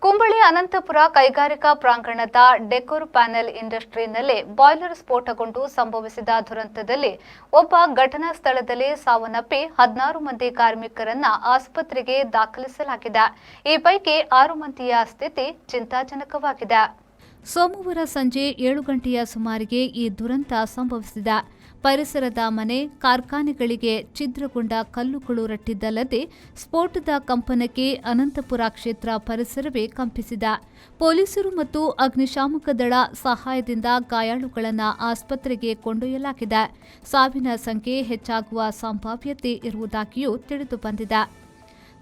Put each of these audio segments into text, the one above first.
ಕುಂಬಳಿ ಅನಂತಪುರ ಕೈಗಾರಿಕಾ ಪ್ರಾಂಗಣದ decor panel ಇಂಡಸ್ಟ್ರಿನಲ್ಲಿ boiler ಸ್ಫೋಟಗೊಂಡು ಸಂಭವಿಸಿದ ದುರಂತದಲ್ಲಿ ಒಬ್ಬ ಘಟನಾ ಸ್ಥಳದಲ್ಲಿ ಸಾವನ್ನಪ್ಪಿ 16 ಮಂದಿ ಕಾರ್ಮಿಕರನ್ನ ಆಸ್ಪತ್ರೆಗೆ ದಾಖಲಿಸಲಾಗಿದೆ. ಈ ಪೈಕಿ 6 ಮಂದಿಯ ಸ್ಥಿತಿ ಚಿಂತಾಜನಕವಾಗಿದೆ. ಸೋಮವಾರ ಸಂಜೆ 7 ಗಂಟೆಯ ಸುಮಾರಿಗೆ ಈ ದುರಂತ ಸಂಭವಿಸಿದೆ. ಪರಿಸರದ ಮನೆ, ಕಾರ್ಖಾನೆಗಳಿಗೆ ಛಿದ್ರಗೊಂಡ ಕಲ್ಲುಗಳು ರಟ್ಟಿದ್ದಲ್ಲದೆ ಸ್ಫೋಟದ ಕಂಪನಕ್ಕೆ ಅನಂತಪುರ ಕ್ಷೇತ್ರ ಪರಿಸರವೇ ಕಂಪಿಸಿದೆ. ಪೊಲೀಸರು ಮತ್ತು ಅಗ್ನಿಶಾಮಕ ದಳ ಸಹಾಯದಿಂದ ಗಾಯಾಳುಗಳನ್ನು ಆಸ್ಪತ್ರೆಗೆ ಕೊಂಡೊಯ್ಯಲಾಗಿದೆ. ಸಾವಿನ ಸಂಖ್ಯೆ ಹೆಚ್ಚಾಗುವ ಸಂಭಾವ್ಯತೆ ಇರುವುದಾಗಿಯೂ ತಿಳಿದು ಬಂದಿದೆ.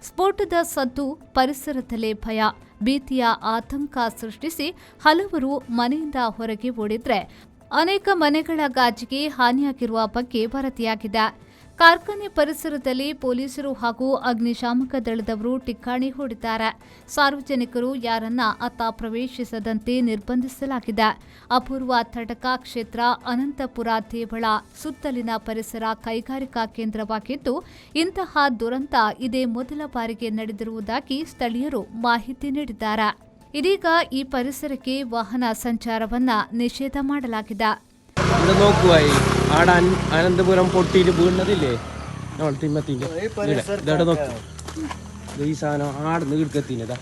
ಸ್ಫೋಟದ ಸದ್ದು ಪರಿಸರದಲ್ಲೇ ಭಯ, ಭೀತಿಯ ಆತಂಕ ಸೃಷ್ಟಿಸಿ ಹಲವರು ಮನೆಯಿಂದ ಹೊರಗೆ ಓಡಿದ್ರೆ ಅನೇಕ ಮನೆಗಳ ಗಾಜಿಗೆ ಹಾನಿಯಾಗಿರುವ ಬಗ್ಗೆ ವರದಿಯಾಗಿದೆ. ಕಾರ್ಖಾನೆ ಪರಿಸರದಲ್ಲಿ ಪೊಲೀಸರು ಹಾಗೂ ಅಗ್ನಿಶಾಮಕ ದಳದವರು ಠಿಕ್ಕಾಣಿ ಹೂಡಿದ್ದಾರೆ. ಸಾರ್ವಜನಿಕರು ಯಾರನ್ನ ಅತ್ತ ಪ್ರವೇಶಿಸದಂತೆ ನಿರ್ಬಂಧಿಸಲಾಗಿದೆ. ಅಪೂರ್ವ ತಟಕಾ ಕ್ಷೇತ್ರ ಅನಂತಪುರ ದೇವಳ ಸುತ್ತಲಿನ ಪರಿಸರ ಕೈಗಾರಿಕಾ ಕೇಂದ್ರವಾಗಿದ್ದು, ಇಂತಹ ದುರಂತ ಇದೇ ಮೊದಲ ಬಾರಿಗೆ ನಡೆದಿರುವುದಾಗಿ ಸ್ಥಳೀಯರು ಮಾಹಿತಿ ನೀಡಿದ್ದಾರೆ. ಇದೀಗ ಈ ಪರಿಸರಕ್ಕೆ ವಾಹನ ಸಂಚಾರವನ್ನ ನಿಷೇಧ ಮಾಡಲಾಗಿದೆ. അനന്തപുരം പൊട്ടിയിട്ട് വീണതില്ലേ ഈ സാധനം ആടുന്ന് ഇടുക്കെത്തിനതാ.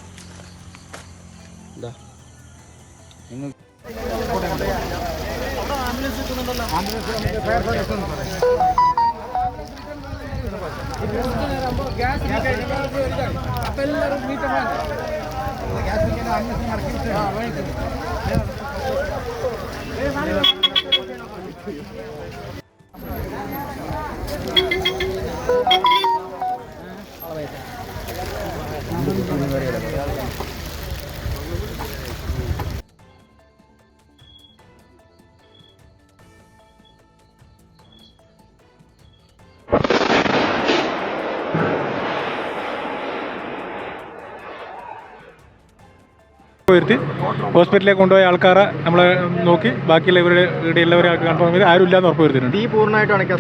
ഹോസ്പിറ്റലിലേക്ക് കൊണ്ടുപോയ ആൾക്കാരെ നമ്മൾ നോക്കി ബാക്കിയുള്ള ഇവിടെ എല്ലാവരും കൺഫേം ചെയ്ത് ആരും ഇല്ലാന്ന് ഉറപ്പ് വരുത്തിയിട്ടുണ്ട്.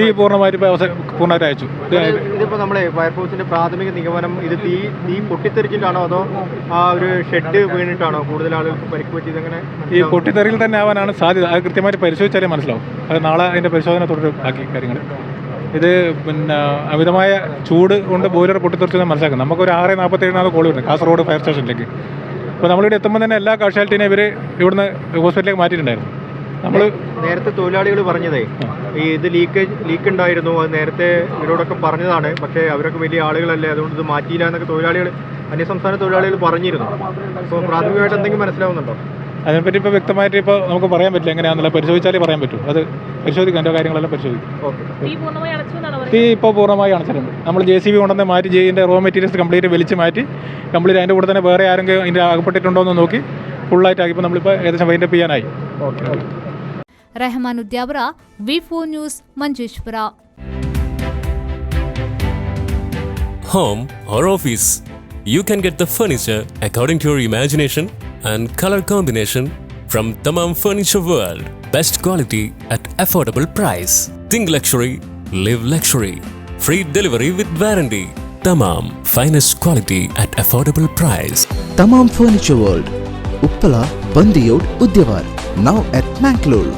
തീ പൂർണ്ണമായിട്ട് അയച്ചു. ഇതിപ്പോൾ നമ്മളെ ഫയർഫോഴ്സിന്റെ പ്രാഥമിക നിഗമനം ഇത് തീ പൊട്ടിത്തെറിച്ചിട്ടാണോ അതോ ആ ഒരു ഷെഡ് വീണിട്ടാണോ കൂടുതൽ ആളുകൾക്ക് പരിക്ക് പറ്റിയത്? അങ്ങനെ ഈ പൊട്ടിത്തെറിയിൽ തന്നെ ആവാനാണ് സാധ്യത. അത് കൃത്യമായിട്ട് പരിശോധിച്ചാലേ മനസ്സിലാവും. അത് നാളെ അതിന്റെ പരിശോധന തുടരും ബാക്കി കാര്യങ്ങൾ. ഇത് അമിതമായ ചൂട് കൊണ്ട് ബോയിലർ പൊട്ടിത്തെറിച്ചെന്ന് മനസ്സിലാക്കും. നമുക്കൊരു 6:47 കോൾ വരുന്നത് കാസർഗോഡ് ഫയർ സ്റ്റേഷനിലേക്ക്. അപ്പോൾ നമ്മളിവിടെ എത്തുമ്പോൾ തന്നെ എല്ലാ കാഷ്വാലിറ്റിനെയും ഇവർ ഇവിടുന്ന് ഹോസ്പിറ്റലിലേക്ക് മാറ്റിയിട്ടുണ്ടായിരുന്നു. നമ്മൾ നേരത്തെ തൊഴിലാളികൾ പറഞ്ഞതേ ഇത് ലീക്ക് ഉണ്ടായിരുന്നു, അത് നേരത്തെ ഇവരോടൊക്കെ പറഞ്ഞതാണ്. പക്ഷേ അവരൊക്കെ വലിയ ആളുകളല്ലേ, അതുകൊണ്ട് ഇത് മാറ്റിയില്ല എന്നൊക്കെ തൊഴിലാളികൾ, അന്യസംസ്ഥാന തൊഴിലാളികൾ പറഞ്ഞിരുന്നു. അപ്പോൾ പ്രാഥമികമായിട്ട് എന്തെങ്കിലും മനസ്സിലാവുന്നുണ്ടോ? അതിനെപ്പറ്റി ഇപ്പോൾ വ്യക്തമായിട്ട് ഇപ്പോൾ നമുക്ക് പറയാൻ പറ്റില്ല. എങ്ങനെയാണെന്നുള്ള പരിശോധിച്ചാലേ പറയാൻ പറ്റൂ. അത് പരിശോധിക്കാം, എൻ്റെ കാര്യങ്ങളെല്ലാം പരിശോധിക്കും. തീ ഇപ്പോൾ പൂർണ്ണമായി അണച്ചിട്ടുണ്ട്. നമ്മൾ JCB കൊണ്ടുവന്ന് മാറ്റി ജെയിൻ്റെ റോ മെറ്റീരിയൽസ് കംപ്ലീറ്റ് വലിച്ച് മാറ്റി കംപ്ലീറ്റ് അതിൻ്റെ കൂടെ തന്നെ വേറെ ആരെങ്കിലും അതിൻ്റെ അകപ്പെട്ടിട്ടുണ്ടോ എന്ന് നോക്കി ഫുള്ളായിട്ട് ആക്കിയപ്പോൾ നമ്മളിപ്പോൾ ഏകദേശം വൈൻഡപ്പ് ചെയ്യാനായി. Rahman Udyavara, V4 news, Manjeshwara. Home or office, you can get the furniture according to your imagination and color combination from Tamam Furniture World. Best quality at affordable price. Think luxury, live luxury. Free delivery with warranty. Tamam, finest quality at affordable price. Tamam Furniture World, Uppala, Bandiyod, Udyavar. Now at Mangalore.